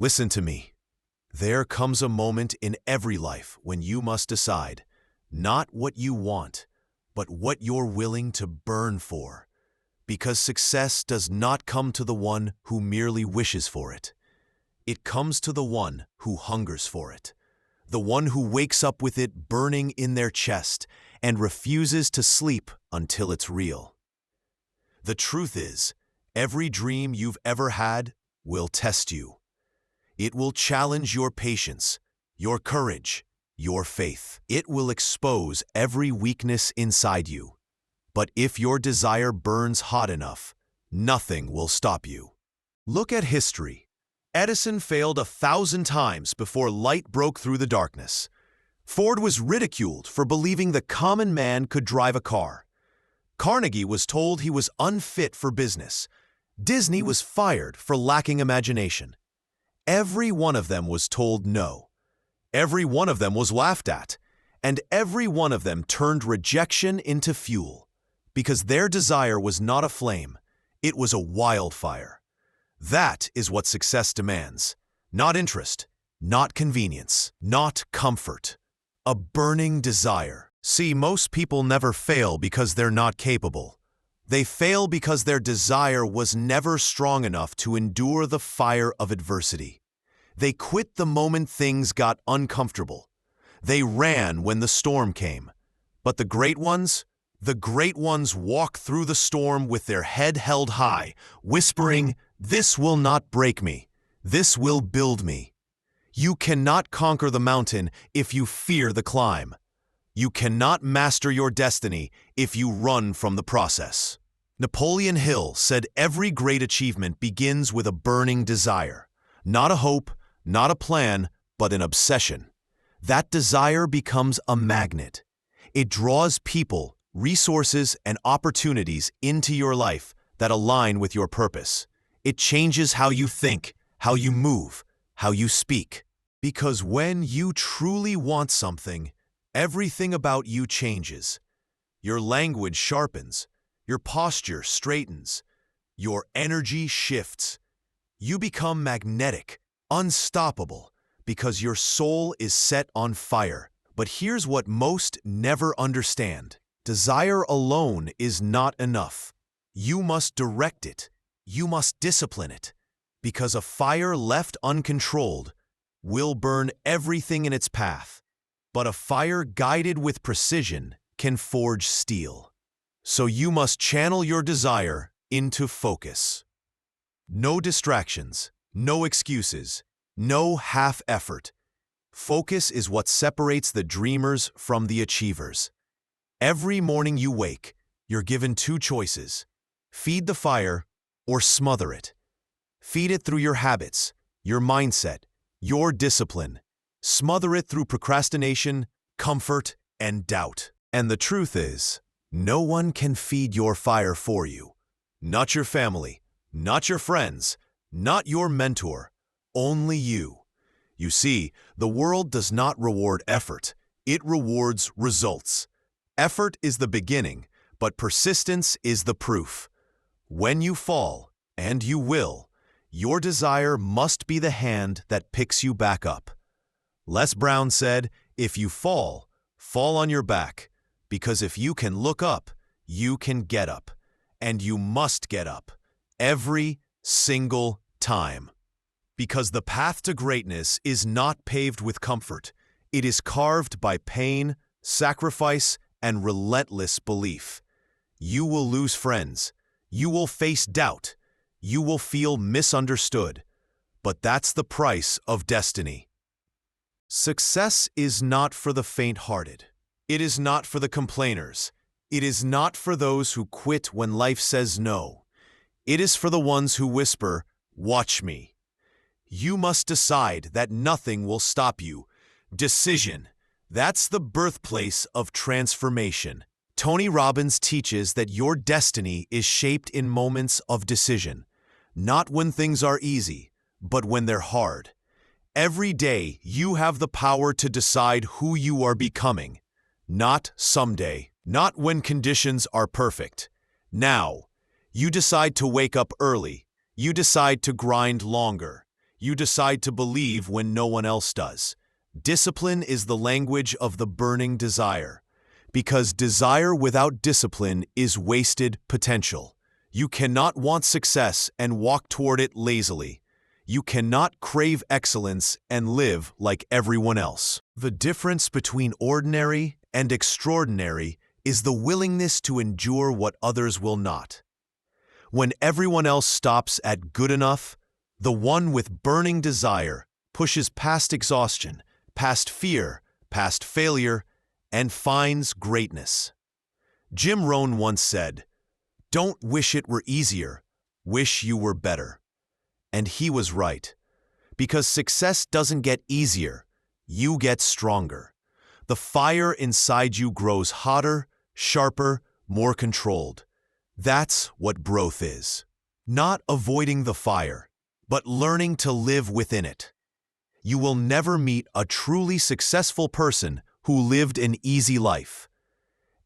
Listen to me. There comes a moment in every life when you must decide not what you want, but what you're willing to burn for. Because success does not come to the one who merely wishes for it. It comes to the one who hungers for it. The one who wakes up with it burning in their chest and refuses to sleep until it's real. The truth is, every dream you've ever had will test you. It will challenge your patience, your courage, your faith. It will expose every weakness inside you. But if your desire burns hot enough, nothing will stop you. Look at history. Edison failed 1,000 times before light broke through the darkness. Ford was ridiculed for believing the common man could drive a car. Carnegie was told he was unfit for business. Disney was fired for lacking imagination. Every one of them was told no. Every one of them was laughed at. And every one of them turned rejection into fuel. Because their desire was not a flame, it was a wildfire. That is what success demands. Not interest, not convenience, not comfort. A burning desire. See, most people never fail because they're not capable. They fail because their desire was never strong enough to endure the fire of adversity. They quit the moment things got uncomfortable. They ran when the storm came. But the great ones walk through the storm with their head held high, whispering, "This will not break me. This will build me." You cannot conquer the mountain if you fear the climb. You cannot master your destiny if you run from the process. Napoleon Hill said every great achievement begins with a burning desire. Not a hope, not a plan, but an obsession. That desire becomes a magnet. It draws people, resources, and opportunities into your life that align with your purpose. It changes how you think, how you move, how you speak. Because when you truly want something, everything about you changes. Your language sharpens, your posture straightens, your energy shifts. You become magnetic, unstoppable, because your soul is set on fire. But here's what most never understand. Desire alone is not enough. You must direct it. You must discipline it. Because a fire left uncontrolled will burn everything in its path. But a fire guided with precision can forge steel. So you must channel your desire into focus. No distractions, no excuses, no half effort. Focus is what separates the dreamers from the achievers. Every morning you wake, you're given two choices: feed the fire or smother it. Feed it through your habits, your mindset, your discipline. Smother it through procrastination, comfort, and doubt. And the truth is, no one can feed your fire for you. Not your family, not your friends, not your mentor, only you. You see, the world does not reward effort, it rewards results. Effort is the beginning, but persistence is the proof. When you fall, and you will, your desire must be the hand that picks you back up. Les Brown said, "If you fall, fall on your back, because if you can look up, you can get up, and you must get up, every single time." Because the path to greatness is not paved with comfort. It is carved by pain, sacrifice, and relentless belief. You will lose friends. You will face doubt. You will feel misunderstood. But that's the price of destiny. Success is not for the faint-hearted. It is not for the complainers. It is not for those who quit when life says no. It is for the ones who whisper, "Watch me." You must decide that nothing will stop you. Decision. That's the birthplace of transformation. Tony Robbins teaches that your destiny is shaped in moments of decision. Not when things are easy, but when they're hard. Every day, you have the power to decide who you are becoming. Not someday. Not when conditions are perfect. Now. You decide to wake up early. You decide to grind longer. You decide to believe when no one else does. Discipline is the language of the burning desire, because desire without discipline is wasted potential. You cannot want success and walk toward it lazily. You cannot crave excellence and live like everyone else. The difference between ordinary and extraordinary is the willingness to endure what others will not. When everyone else stops at good enough, the one with burning desire pushes past exhaustion, past fear, past failure, and finds greatness. Jim Rohn once said, "Don't wish it were easier, wish you were better." And he was right. Because success doesn't get easier, you get stronger. The fire inside you grows hotter, sharper, more controlled. That's what growth is. Not avoiding the fire, but learning to live within it. You will never meet a truly successful person who lived an easy life.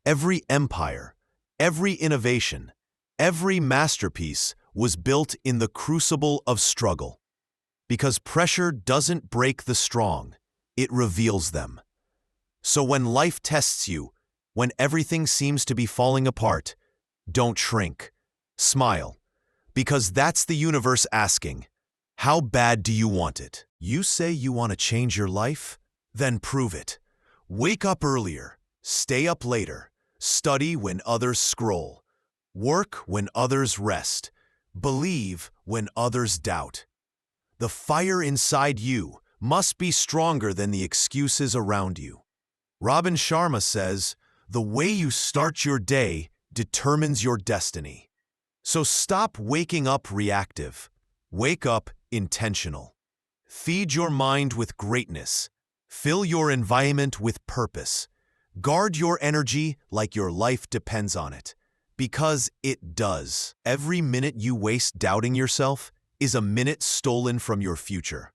Every empire, every innovation, every masterpiece was built in the crucible of struggle. Because pressure doesn't break the strong, it reveals them. So when life tests you, when everything seems to be falling apart, don't shrink. Smile. Because that's the universe asking, how bad do you want it? You say you want to change your life? Then prove it. Wake up earlier, stay up later, study when others scroll, work when others rest, believe when others doubt. The fire inside you must be stronger than the excuses around you. Robin Sharma says, "The way you start your day determines your destiny." So stop waking up reactive. Wake up intentional. Feed your mind with greatness. Fill your environment with purpose. Guard your energy like your life depends on it. Because it does. Every minute you waste doubting yourself is a minute stolen from your future.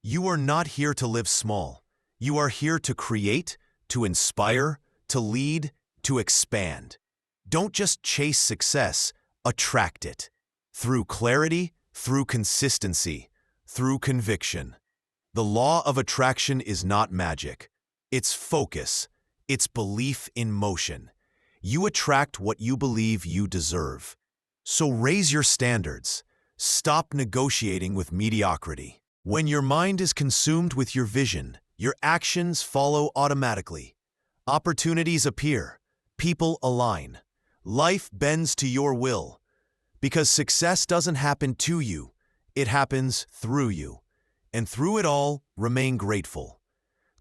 You are not here to live small. You are here to create, to inspire, to lead, to expand. Don't just chase success, attract it. Through clarity, through consistency, through conviction. The law of attraction is not magic. It's focus. It's belief in motion. You attract what you believe you deserve. So raise your standards. Stop negotiating with mediocrity. When your mind is consumed with your vision, your actions follow automatically. Opportunities appear. People align. Life bends to your will. Because success doesn't happen to you. It happens through you. And through it all, remain grateful.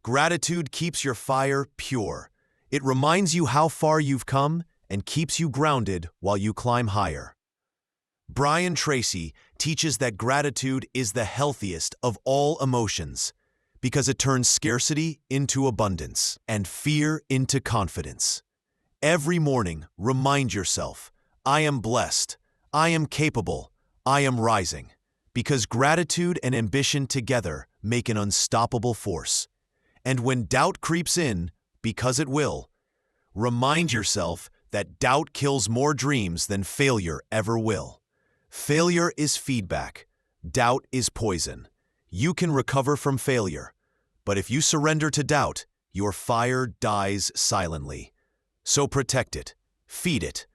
Gratitude keeps your fire pure. It reminds you how far you've come and keeps you grounded while you climb higher. Brian Tracy teaches that gratitude is the healthiest of all emotions because it turns scarcity into abundance and fear into confidence. Every morning, remind yourself, I am blessed, I am capable, I am rising. Because gratitude and ambition together make an unstoppable force. And when doubt creeps in, because it will, remind yourself that doubt kills more dreams than failure ever will. Failure is feedback. Doubt is poison. You can recover from failure. But if you surrender to doubt, your fire dies silently. So protect it, feed it,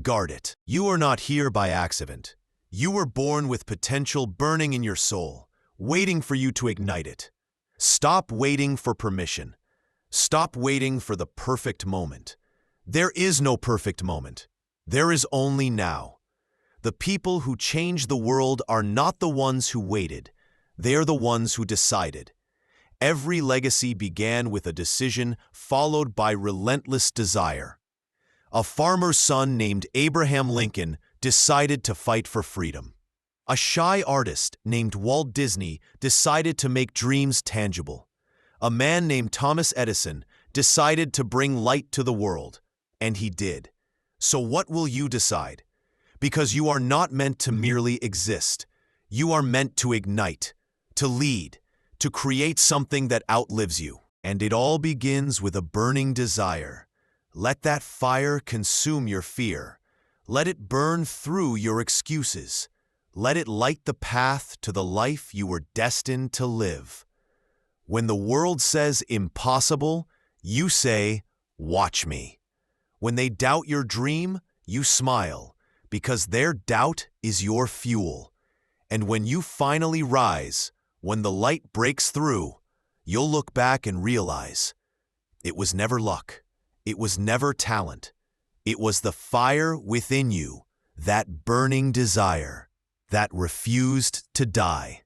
guard it. You are not here by accident. You were born with potential burning in your soul, waiting for you to ignite it. Stop waiting for permission. Stop waiting for the perfect moment. There is no perfect moment. There is only now. The people who change the world are not the ones who waited. They are the ones who decided. Every legacy began with a decision followed by relentless desire. A farmer's son named Abraham Lincoln decided to fight for freedom. A shy artist named Walt Disney decided to make dreams tangible. A man named Thomas Edison decided to bring light to the world, and he did. So what will you decide? Because you are not meant to merely exist. You are meant to ignite, to lead, to create something that outlives you. And it all begins with a burning desire. Let that fire consume your fear. Let it burn through your excuses. Let it light the path to the life you were destined to live. When the world says impossible, you say, watch me. When they doubt your dream, you smile, because their doubt is your fuel. And when you finally rise, when the light breaks through, you'll look back and realize, it was never luck, it was never talent, it was the fire within you, that burning desire, that refused to die.